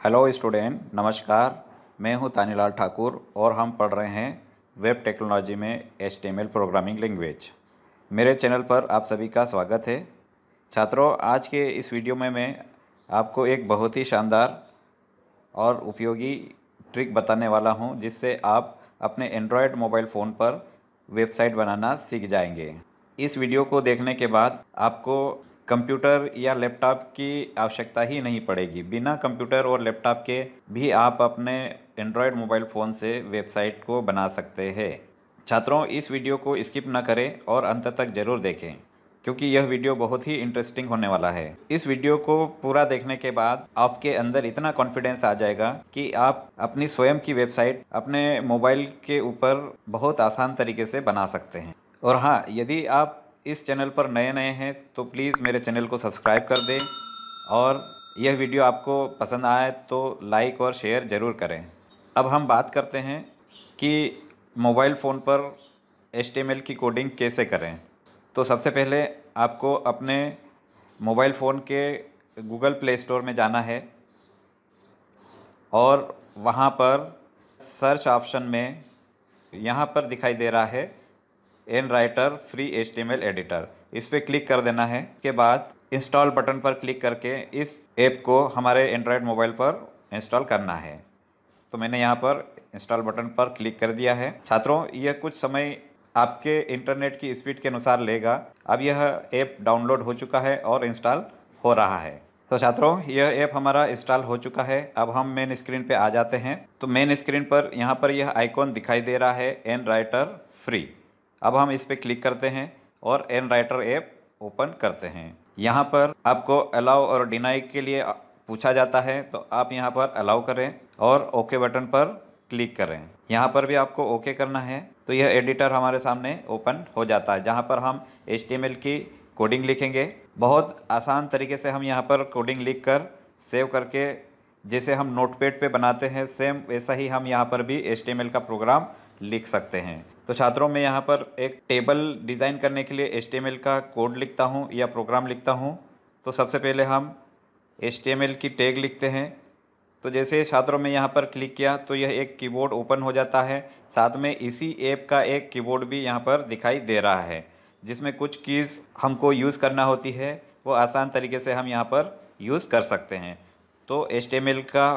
Hello student, नमस्कार। मैं हूं तानीलाल ठाकुर और हम पढ़ रहे हैं वेब टेक्नोलॉजी में HTML प्रोग्रामिंग लैंग्वेज। मेरे चैनल पर आप सभी का स्वागत है। छात्रों, आज के इस वीडियो में मैं आपको एक बहुत ही शानदार और उपयोगी ट्रिक बताने वाला हूं, जिससे आप अपने एंड्रॉयड मोबाइल फ़ोन पर वेबसाइट बनाना सीख जाएंगे। इस वीडियो को देखने के बाद आपको कंप्यूटर या लैपटॉप की आवश्यकता ही नहीं पड़ेगी। बिना कंप्यूटर और लैपटॉप के भी आप अपने एंड्रॉयड मोबाइल फ़ोन से वेबसाइट को बना सकते हैं। छात्रों, इस वीडियो को स्किप न करें और अंत तक ज़रूर देखें, क्योंकि यह वीडियो बहुत ही इंटरेस्टिंग होने वाला है। इस वीडियो को पूरा देखने के बाद आपके अंदर इतना कॉन्फिडेंस आ जाएगा कि आप अपनी स्वयं की वेबसाइट अपने मोबाइल के ऊपर बहुत आसान तरीके से बना सकते हैं। और हाँ, यदि आप इस चैनल पर नए हैं तो प्लीज़ मेरे चैनल को सब्सक्राइब कर दें, और यह वीडियो आपको पसंद आए तो लाइक और शेयर ज़रूर करें। अब हम बात करते हैं कि मोबाइल फ़ोन पर HTML की कोडिंग कैसे करें। तो सबसे पहले आपको अपने मोबाइल फ़ोन के गूगल प्ले स्टोर में जाना है और वहाँ पर सर्च ऑप्शन में यहाँ पर दिखाई दे रहा है an writer free HTML editor. इस पर क्लिक कर देना है। इसके बाद इंस्टॉल बटन पर क्लिक करके इस ऐप को हमारे एंड्रॉयड मोबाइल पर इंस्टॉल करना है। तो मैंने यहाँ पर इंस्टॉल बटन पर क्लिक कर दिया है। छात्रों, यह कुछ समय आपके इंटरनेट की स्पीड के अनुसार लेगा। अब यह ऐप डाउनलोड हो चुका है और इंस्टॉल हो रहा है। तो छात्रों, यह ऐप हमारा इंस्टॉल हो चुका है। अब हम मेन स्क्रीन पे आ जाते हैं। तो मेन स्क्रीन पर यहाँ पर यह आइकॉन दिखाई दे रहा है एन राइटर फ्री। अब हम इस पर क्लिक करते हैं और एन राइटर ऐप ओपन करते हैं। यहाँ पर आपको अलाउ और डिनाई के लिए पूछा जाता है, तो आप यहाँ पर अलाउ करें और ओके बटन पर क्लिक करें। यहाँ पर भी आपको ओके करना है। तो यह एडिटर हमारे सामने ओपन हो जाता है, जहाँ पर हम HTML की कोडिंग लिखेंगे। बहुत आसान तरीके से हम यहाँ पर कोडिंग लिखकर सेव करके, जैसे हम नोटपैड पे बनाते हैं सेम वैसा ही हम यहाँ पर भी HTML का प्रोग्राम लिख सकते हैं। तो छात्रों, मैं यहाँ पर एक टेबल डिज़ाइन करने के लिए HTML का कोड लिखता हूँ या प्रोग्राम लिखता हूँ। तो सबसे पहले हम HTML की टैग लिखते हैं। तो जैसे छात्रों में यहाँ पर क्लिक किया तो यह एक कीबोर्ड ओपन हो जाता है। साथ में इसी ऐप का एक कीबोर्ड भी यहाँ पर दिखाई दे रहा है, जिसमें कुछ कीज़ हमको यूज़ करना होती है। वो आसान तरीके से हम यहाँ पर यूज़ कर सकते हैं। तो HTML का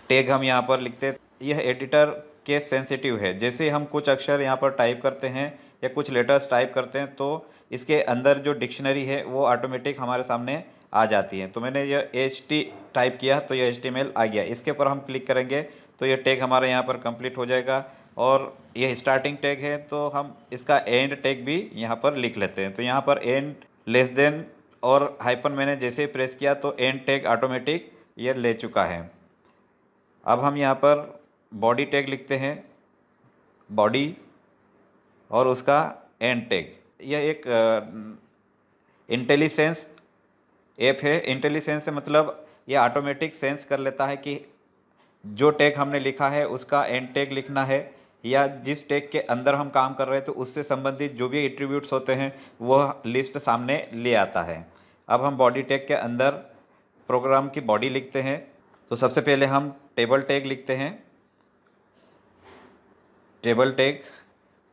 टैग हम यहाँ पर लिखते। यह एडिटर केस सेंसिटिव है। जैसे हम कुछ अक्षर यहाँ पर टाइप करते हैं या कुछ लेटर्स टाइप करते हैं, तो इसके अंदर जो डिक्शनरी है वो ऑटोमेटिक हमारे सामने आ जाती है। तो मैंने यह HT टाइप किया तो यह HTML आ गया। इसके ऊपर हम क्लिक करेंगे तो यह टैग हमारे यहाँ पर कंप्लीट हो जाएगा। और यह स्टार्टिंग टैग है तो हम इसका एंड टैग भी यहाँ पर लिख लेते हैं। तो यहाँ पर एंड, लेस देन और हाइफन मैंने जैसे ही प्रेस किया तो एंड टैग ऑटोमेटिक यह ले चुका है। अब हम यहाँ पर बॉडी टैग लिखते हैं, बॉडी, और उसका एंड टैग। यह एक इंटेलिसेंस ऐप है। इंटेलिसेंस से मतलब यह ऑटोमेटिक सेंस कर लेता है कि जो टैग हमने लिखा है उसका एंड टैग लिखना है, या जिस टैग के अंदर हम काम कर रहे हैं तो उससे संबंधित जो भी एट्रीब्यूट्स होते हैं वह लिस्ट सामने ले आता है। अब हम बॉडी टैग के अंदर प्रोग्राम की बॉडी लिखते हैं। तो सबसे पहले हम टेबल टैग लिखते हैं, टेबल टैग,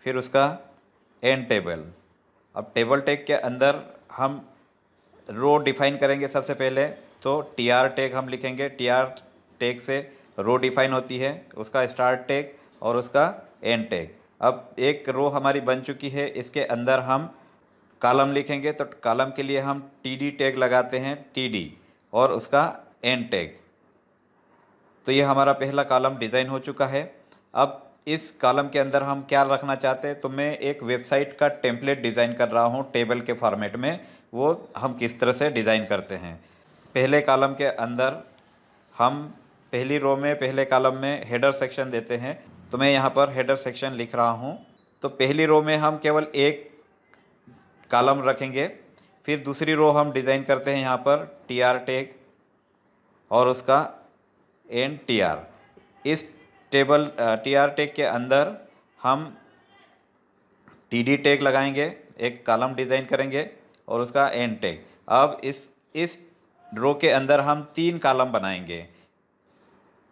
फिर उसका एंड टेबल। अब टेबल टैग के अंदर हम रो डिफाइन करेंगे। सबसे पहले तो TR टैग हम लिखेंगे। TR टैग से रो डिफाइन होती है, उसका स्टार्ट टैग और उसका एंड टैग। अब एक रो हमारी बन चुकी है, इसके अंदर हम कॉलम लिखेंगे। तो कॉलम के लिए हम TD टैग लगाते हैं, TD, और उसका एंड टैग। तो ये हमारा पहला कॉलम डिज़ाइन हो चुका है। अब इस कॉलम के अंदर हम क्या रखना चाहते हैं, तो मैं एक वेबसाइट का टेम्पलेट डिज़ाइन कर रहा हूँ टेबल के फॉर्मेट में। वो हम किस तरह से डिज़ाइन करते हैं। पहले कॉलम के अंदर हम पहली रो में पहले कॉलम में हेडर सेक्शन देते हैं। तो मैं यहाँ पर हेडर सेक्शन लिख रहा हूँ। तो पहली रो में हम केवल एक कॉलम रखेंगे। फिर दूसरी रो हम डिज़ाइन करते हैं यहाँ पर TR टैग और उसका एंड TR। इस टेबल TR टैग के अंदर हम TD टैग लगाएंगे, एक कॉलम डिज़ाइन करेंगे और उसका एंड टैग। अब इस रो के अंदर हम 3 कॉलम बनाएंगे।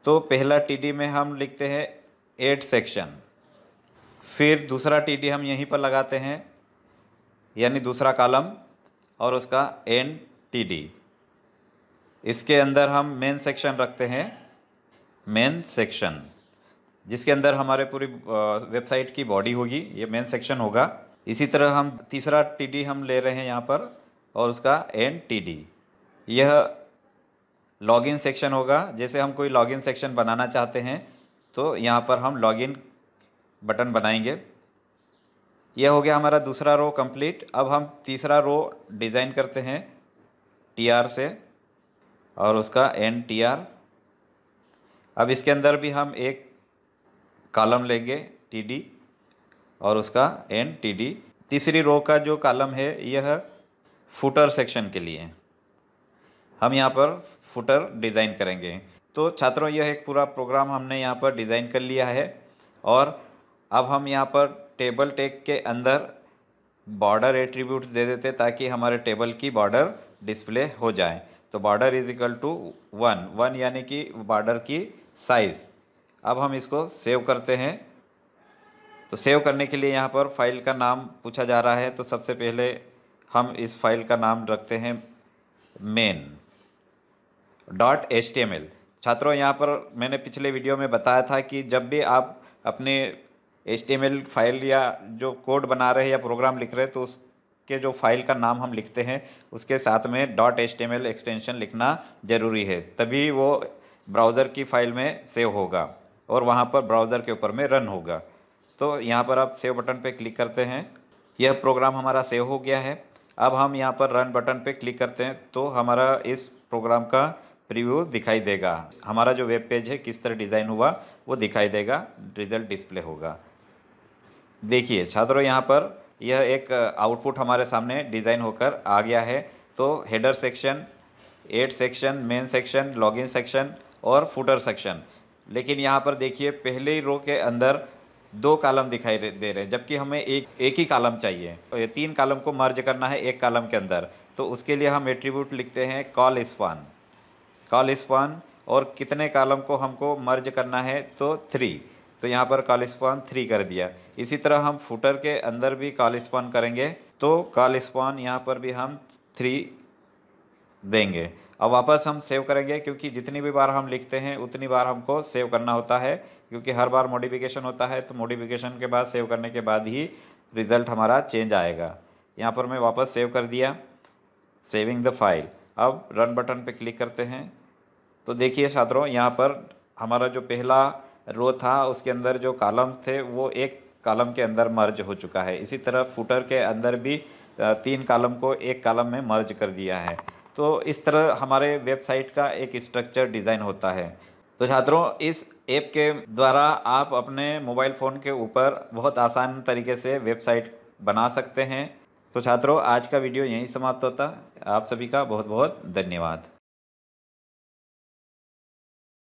तो पहला टीडी में हम लिखते हैं ऐड सेक्शन, फिर दूसरा टीडी हम यहीं पर लगाते हैं यानी दूसरा कॉलम और उसका एंड टीडी। इसके अंदर हम मेन सेक्शन रखते हैं, मेन सेक्शन, जिसके अंदर हमारे पूरी वेबसाइट की बॉडी होगी, ये मेन सेक्शन होगा। इसी तरह हम तीसरा टीडी हम ले रहे हैं यहाँ पर और उसका एंड टीडी। यह लॉगिन सेक्शन होगा। जैसे हम कोई लॉगिन सेक्शन बनाना चाहते हैं तो यहाँ पर हम लॉगिन बटन बनाएंगे। यह हो गया हमारा दूसरा रो कंप्लीट। अब हम तीसरा रो डिज़ाइन करते हैं टीआर से और उसका एन टीआर। अब इसके अंदर भी हम एक कॉलम लेंगे टीडी और उसका एन टीडी। तीसरी रो का जो कॉलम है यह फुटर सेक्शन के लिए, हम यहाँ पर फुटर डिज़ाइन करेंगे। तो छात्रों, यह एक पूरा प्रोग्राम हमने यहाँ पर डिज़ाइन कर लिया है और अब हम यहाँ पर टेबल टैग के अंदर बॉर्डर एट्रीब्यूट्स दे देते ताकि हमारे टेबल की बॉर्डर डिस्प्ले हो जाए। तो बॉर्डर इज इक्वल टू 1 यानी कि बॉर्डर की साइज़। अब हम इसको सेव करते हैं। तो सेव करने के लिए यहाँ पर फाइल का नाम पूछा जा रहा है, तो सबसे पहले हम इस फाइल का नाम रखते हैं main.html। छात्रों, यहाँ पर मैंने पिछले वीडियो में बताया था कि जब भी आप अपने HTML फाइल या जो कोड बना रहे हैं या प्रोग्राम लिख रहे हैं तो उसके जो फाइल का नाम हम लिखते हैं उसके साथ में .html एक्सटेंशन लिखना ज़रूरी है, तभी वो ब्राउज़र की फाइल में सेव होगा और वहाँ पर ब्राउज़र के ऊपर में रन होगा। तो यहाँ पर आप सेव बटन पे क्लिक करते हैं। यह प्रोग्राम हमारा सेव हो गया है। अब हम यहाँ पर रन बटन पे क्लिक करते हैं तो हमारा इस प्रोग्राम का प्रीव्यू दिखाई देगा। हमारा जो वेब पेज है किस तरह डिज़ाइन हुआ वो दिखाई देगा, रिजल्ट डिस्प्ले होगा। देखिए छात्रों, यहाँ पर यह एक आउटपुट हमारे सामने डिज़ाइन होकर आ गया है। तो header section, ad section, main section, login section और फुटर सेक्शन। लेकिन यहाँ पर देखिए पहले ही रो के अंदर 2 कॉलम दिखाई दे रहे हैं, जबकि हमें एक ही कॉलम चाहिए। तो ये 3 कॉलम को मर्ज करना है एक कॉलम के अंदर। तो उसके लिए हम एट्रीब्यूट लिखते हैं कॉल स्पान और कितने कॉलम को हमको मर्ज करना है तो 3। तो यहाँ पर कॉल स्पान 3 कर दिया। इसी तरह हम फुटर के अंदर भी कॉल स्पान करेंगे तो कॉल स्पान यहाँ पर भी हम 3 देंगे। अब वापस हम सेव करेंगे क्योंकि जितनी भी बार हम लिखते हैं उतनी बार हमको सेव करना होता है, क्योंकि हर बार मॉडिफिकेशन होता है। तो मॉडिफिकेशन के बाद सेव करने के बाद ही रिज़ल्ट हमारा चेंज आएगा। यहाँ पर मैं वापस सेव कर दिया, सेविंग द फाइल। अब रन बटन पे क्लिक करते हैं तो देखिए छात्रों, यहाँ पर हमारा जो पहला रो था उसके अंदर जो कॉलम्स थे वो एक कॉलम के अंदर मर्ज हो चुका है। इसी तरह फुटर के अंदर भी 3 कॉलम को एक कॉलम में मर्ज कर दिया है। तो इस तरह हमारे वेबसाइट का एक स्ट्रक्चर डिज़ाइन होता है। तो छात्रों, इस ऐप के द्वारा आप अपने मोबाइल फ़ोन के ऊपर बहुत आसान तरीके से वेबसाइट बना सकते हैं। तो छात्रों, आज का वीडियो यहीं समाप्त होता है। आप सभी का बहुत बहुत धन्यवाद।